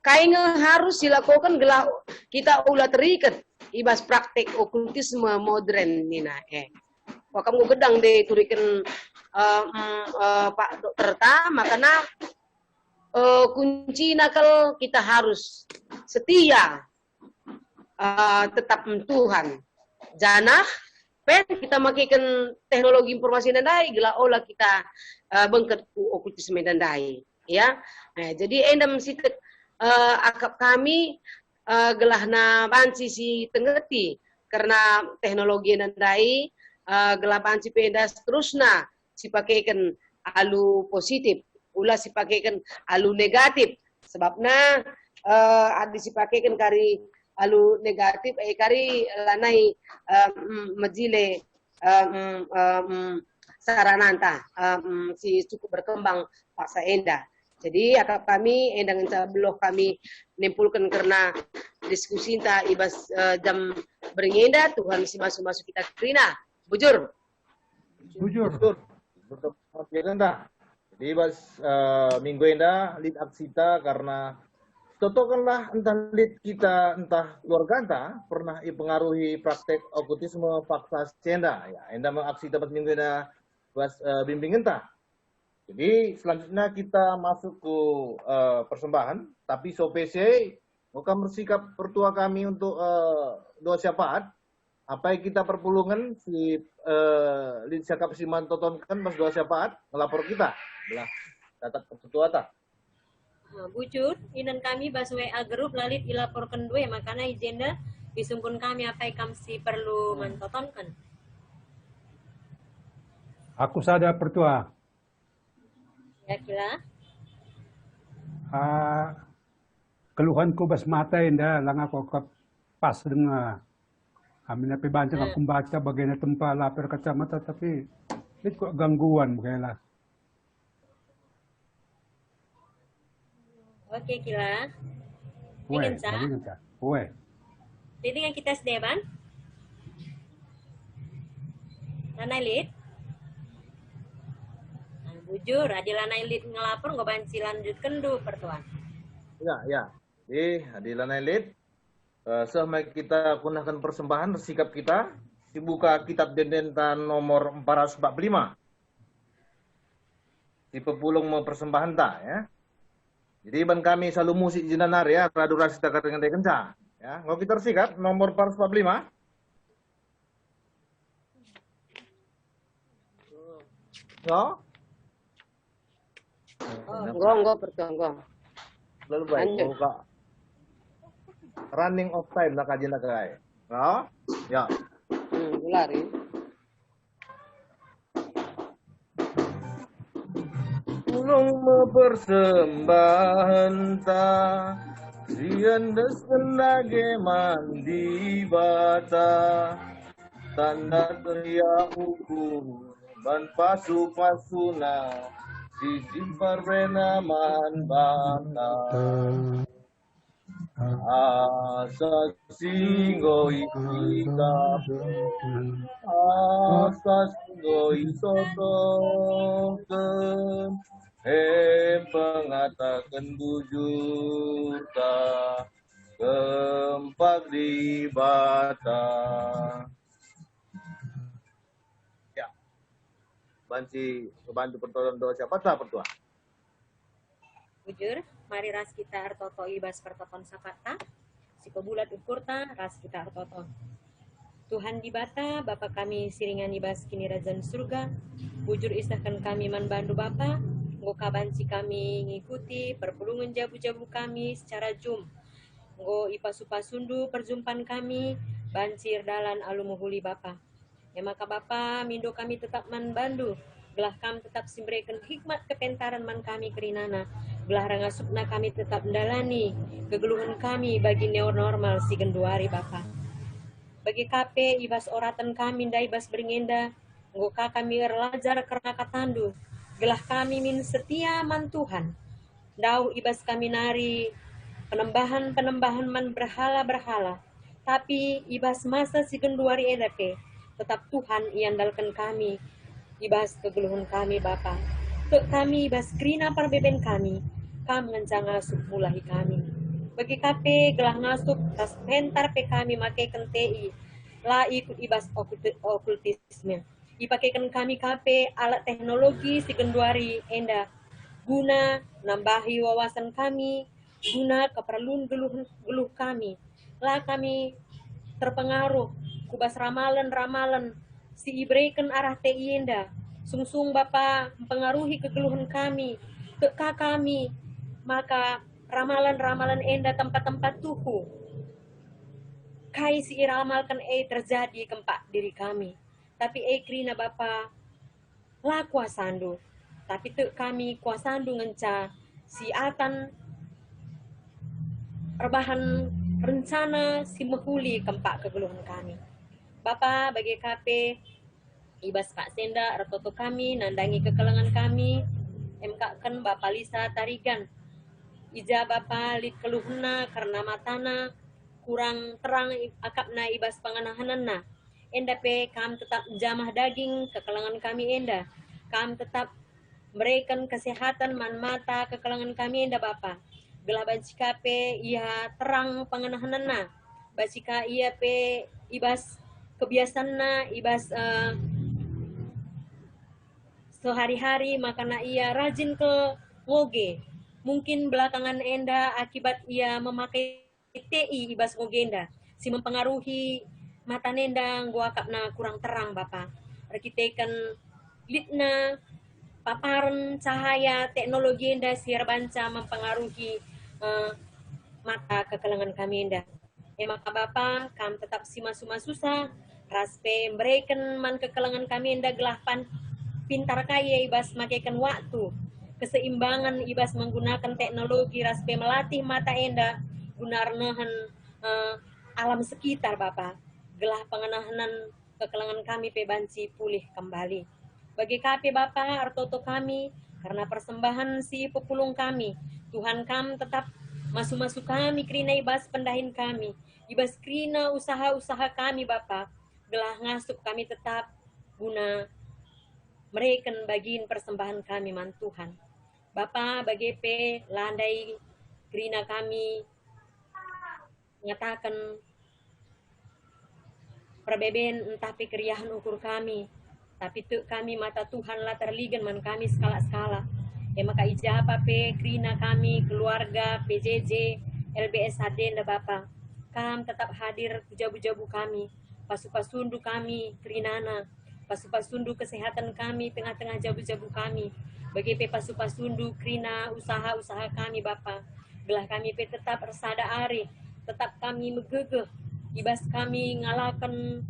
kainga harus dilakukan gelah kita ulah terikat ibas praktek okultisme modern nina kamu gedang de turikan Pak Dokter ta makanya kunci nakal kita harus setia tetap Tuhan janah kita makaikan teknologi informasi dan dai gelah olah kita bengket okultisme dan dai ya jadi endam sitek akap kami gelahna banci si tengeti karena teknologi dan dai gelah banci pendas terusna si pakaikan alu positif ulah si pakaikan alu negatif sebabna ada si pakaikan kari alu negatif kari lanai majile sarananta si cukup berkembang paksa enda jadi akap kami endang belum kami nimpulkan karena diskusi ta ibas jam beringenda Tuhan si masuk kita kerina bujur betul jadi ibas minggu enda lead aksita karena contohkanlah entah lead kita entah keluarga entah pernah dipengaruhi praktek okultisme fakta senda ya enda mengaksi tempat minggu enda buat bimbing entah jadi selanjutnya kita masuk ke persembahan tapi SOPC bukan bersikap pertua kami untuk doa syafaat apa yang kita perpulungan si lead syakap siman totonkan pas doa syafaat melapor kita belah catat pertua tak Bujur, inan kami bas WA grup lalit ilaporkan dua makanya agenda disumpun kami apa yang kami perlu mentotonkan. Aku sada pertua. Ya kira. Keluhanku bas mata indah lang ako pas dengan amin apa baca aku baca bagian tempat lapar kacamata tapi itu kok gangguan begala. Oke, kila. Ingin sa? Uwe. Jadi yang kita sedeban. Lanai lid. Bujur, ada lanai lid ngelapor nggak banci lanjutkan dulu pertuan. Ya. Jadi ada lanai lid. Selama kita gunakan persembahan sikap kita dibuka kitab Dendenta nomor 445. Di pepulung mempersembahan tak ya. Jadi ban kami selalu musik jinanar ya, radu rasita dengan kenca. Ya, kalau kita sikat nomor 445. No? Enggak, pertonggo. Lalu baik, Lanjut. buka. Running of time nak kaji nak kai. No? Ya. Lari. Pulung mempersembahan ta, sianda senage mandi bata, tanda teriak hukum, ban pasu-pasuna, sisi perbenaman bata. Asa singgo ikika, asa singgo isotoken, pengatakan bujur ta, gempak di bata. Ya, bantu pertolongan doa siapa tak pertua? Bujur, mari ras kita artoto ibas pertoton sapata, si pebulat ukurta ras kita artoto. Tuhan di bata, Bapa kami siringan ibas kini razan surga, bujur isahkan kami man bandu Bapa, nggo banci kami ngikuti perpulungan jabu-jabu kami secara jum, nggo ipasu-pasundu perjumpan kami, bancir dalan alumuhuli Bapa. Ya maka Bapa, mindo kami tetap man bandu, gelah kami tetap simbrekan hikmat kepentaran man kami kerinana, gelah rangasupna kami tetap mendalani kegeluhan kami bagi neonormal si genduari Bapa. Bagi KP ibas oratan kami nda ibas beringenda, ngoka kami erlajar karena katandu, gelah kami min setia man Tuhan. Dau ibas kami nari penembahan man berhala-berhala, tapi ibas masa si genduari edake, tetap Tuhan iandalkan kami, ibas kegeluhan kami Bapa. Tuk kami ibas krina perbeben kami ngencang ngasup mulahi kami. Bagi KP gelah ngasup tas pentar pe kami make kentei, la ikut ibas okultisme. Ipakaikan kami KP alat teknologi si genduari enda, guna nambahi wawasan kami, guna keperluan geluh kami. La kami terpengaruh kubas ramalan-ramalan si ibreikan arah tei enda, sungsung Bapa mempengaruhi kegeluhan kami, keka kami, maka ramalan-ramalan enda tempat-tempat tuhu. Kai si iramalkan terjadi kempak diri kami. Tapi krina Bapa la kuasandu. Tapi tu kami kuasandu ngenca si atan rebahan rencana si mehuli kempak kegeluhan kami. Bapa bagi KP ibas Pak Senda retoto kami nandangi kekelangan kami, MK-kan Bapa Lisa Tarigan. Ija Bapa lit keluhna karena matana kurang terang akapna ibas panganahanana. Enda pe kam tetap jamah daging kekelangan kami enda. Kam tetap berikan kesehatan man mata kekelangan kami enda Bapa. Gelah bacika pe ia terang panganahanana. Bacika ia pe ibas kebiasanna ibas sehari-hari makana ia rajin ke ngoge. Mungkin belakangan enda akibat ia memakai TI ibas ngogenda, si mempengaruhi mata nenda gua kapna kurang terang Bapa. Rekitekan litna paparan cahaya teknologi enda siar banca mempengaruhi mata kekelangan kami enda. Maka Bapa kam tetap sima-suma susah, raspe berikan man kekelangan kami enda gelahpan pintar kaya ibas makaikan waktu. Keseimbangan ibas menggunakan teknologi raspe melatih mata enda gunarnahan alam sekitar Bapa. Gelah pengenahanan kekelangan kami pe banci pulih kembali. Bagi KP Bapa artoto kami karena persembahan si pepulung kami, Tuhan kam tetap masuk kami krina ibas pendahin kami, ibas krina usaha-usaha kami Bapa. Gelah ngasup kami tetap guna mereka bagiin persembahan kami man Tuhan. Bapa bagi pe landai krina kami nyatakan perbeben entah pikiriahan ukur kami. Tapi tu kami mata Tuhan lah terligan man kami skala-skala. Maka ijapa pe krina kami, keluarga, PJJ, LBS Haden da Bapa. Kam tetap hadir jabu-jabu kami. Pasu-pasundu kami, krinana. Pasu-pasundu kesehatan kami, tengah-tengah jabu-jabu kami. Bagi pe pasu-pasundu, krina, usaha-usaha kami Bapa. Belah kami pe tetap resada ari. Tetap kami megegeh. Ibas kami ngalakan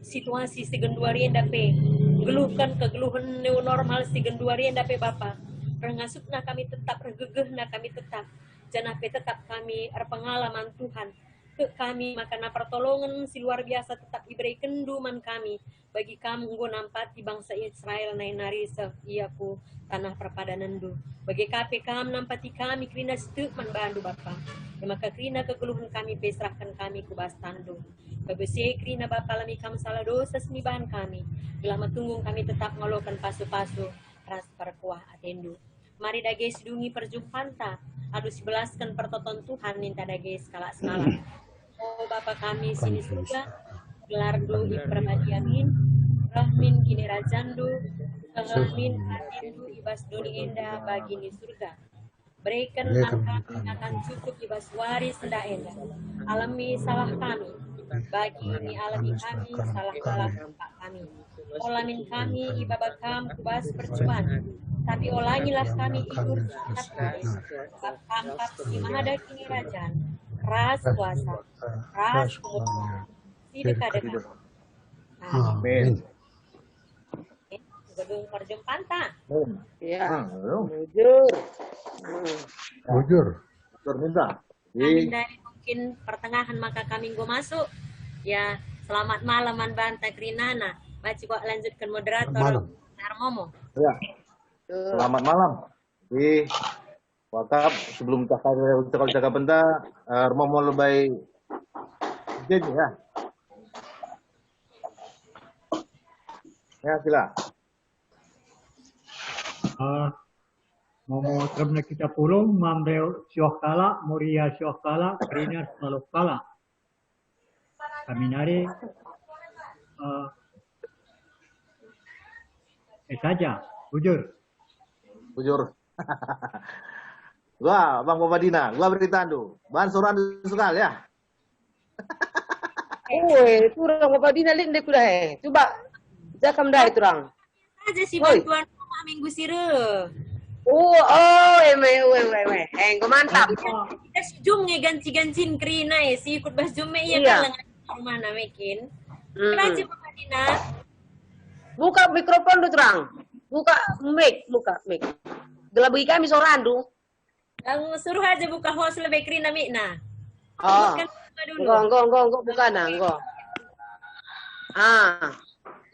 situasi segenduarian dape geluhkan kegeluhan new normal segenduarian dape Bapa rengasupna kami tetap regegehna kami tetap janape tetap kami pengalaman Tuhan ke kami makana pertolongan si luar biasa tetap diberikan duman kami bagi kamu nggo nampati bangsa Israel nai narisa iaku tanah perpadanan du bagi kape kam nampati kami krina stuk man bandu Bapa maka krina kegeluhan kami pesrahkan kami ku bastandu Kabesi krina Bapa lami kam salah dosa senibahan kami. Bila matunggung kami tetap ngolokan pasu-pasu ras perkuah atendu. Mari dages dungi perjumpaan ta. Adu sebelaskan pertoton Tuhan ninta dages skala-skala. Oh Bapa kami sini surga. Gelar du iperbadiamin. Rahmin kini rajandu. Rahmin atendu ibas doni enda bagi ni surga. Berikan kami akan cukup ibas waris enda enda. Alami salah kami. Bagi ini alami kami salah-salah tempat kami. Olamin kami ibabak kam kubas percuan. Tapi olangilah kami ikut sebab kampat si mahada kini rajan. Ras kuasa. Ras kuasa. Sideka-deka. Amin. Gedung perjumpaan tak? Ya. Jujur. Minta. Amin dari mungkin pertengahan maka kami go masuk. Ya, selamat malam Man Banta Krinana. Baca kok lanjutkan moderator Narmomo. Ya. Selamat malam. Di wakaf sebelum cakap benda Romo lebay jadi ya. Ya, sila. Momo termina kita pulung mamreo syokala muria syokala krina salokala kaminari saja bujur Gua Bang Bapadina, gua beritandu ban suran sekal ya. Turang Bapadina lin dek kuda coba jakam dah turang Aja si bantuan rumah minggu sire. Engko mantap. Kita sejum ganti-gantiin krina si ikut bas jume iya kan rumah na mekin. Raja Bapadina. Buka mikrofon du terang. Buka mic. Gelabui kami sorandu. Lang suruh aja buka host lebih krina mikna. Oh. Enggak bukan engko.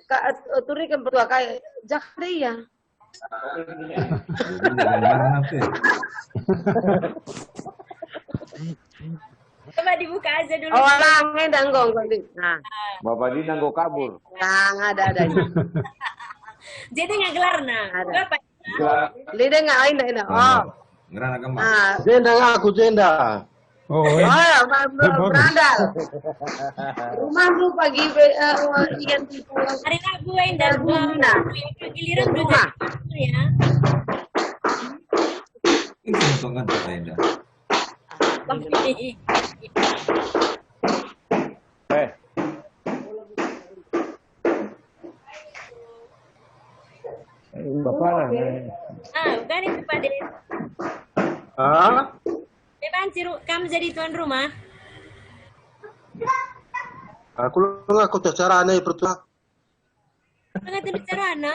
Kak turikan pertua kayak jakri ya. Coba dibuka aja dulu. Oh, langit dan gong. Nah. Bapak Dina nggo kabur. Yang ada. Jadi nggak gelar nah. Berapa? Lidah nggak ada. Oh. Ngerana kembang. Jenda aku jenda. Oh, berandal. Rumah lu pagi ikan tipu. Hari Rabu dan giliran rumah. Ya. Ini untungan tak ada. Bapak lah. Bukan itu Pak Des. Kamu jadi tuan rumah? Aku caranya pertua. Enggak ada carana.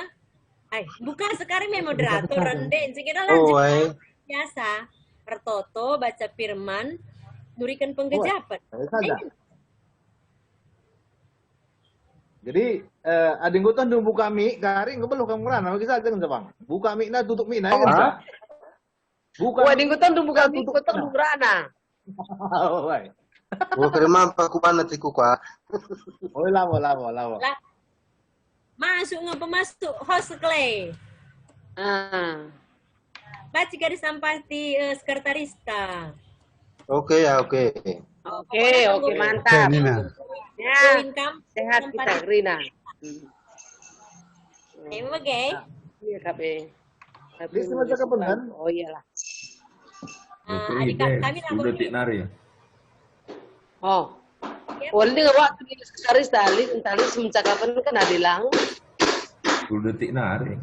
Bukan sekarang memang moderator renden. Sekira lanjut biasa. Pertoto baca firman, nurikan penggejapan. Jadi ading gua tuh buka mie, garing gua belum kamu kerana, bisa aja kan bang. Buka mie na tutup mie na kan. Buka. Ading gua tuh buka tutup kerana. Kerema apa kubana tiku ka. Lawa. Masuk pemasuk host clay. Baca garis sampah di sekretarista. Oke. Oke, mantap. Oke, Nina. Ya, Income sehat kita, Rina. Oke. Iya, Kape. Ini semacam kapan? Oh iyalah. Adik kami 10 detik nari. Oh. Wali nggak waktu di sekarang tali semencakapan kan ada lang. 10 detik nari.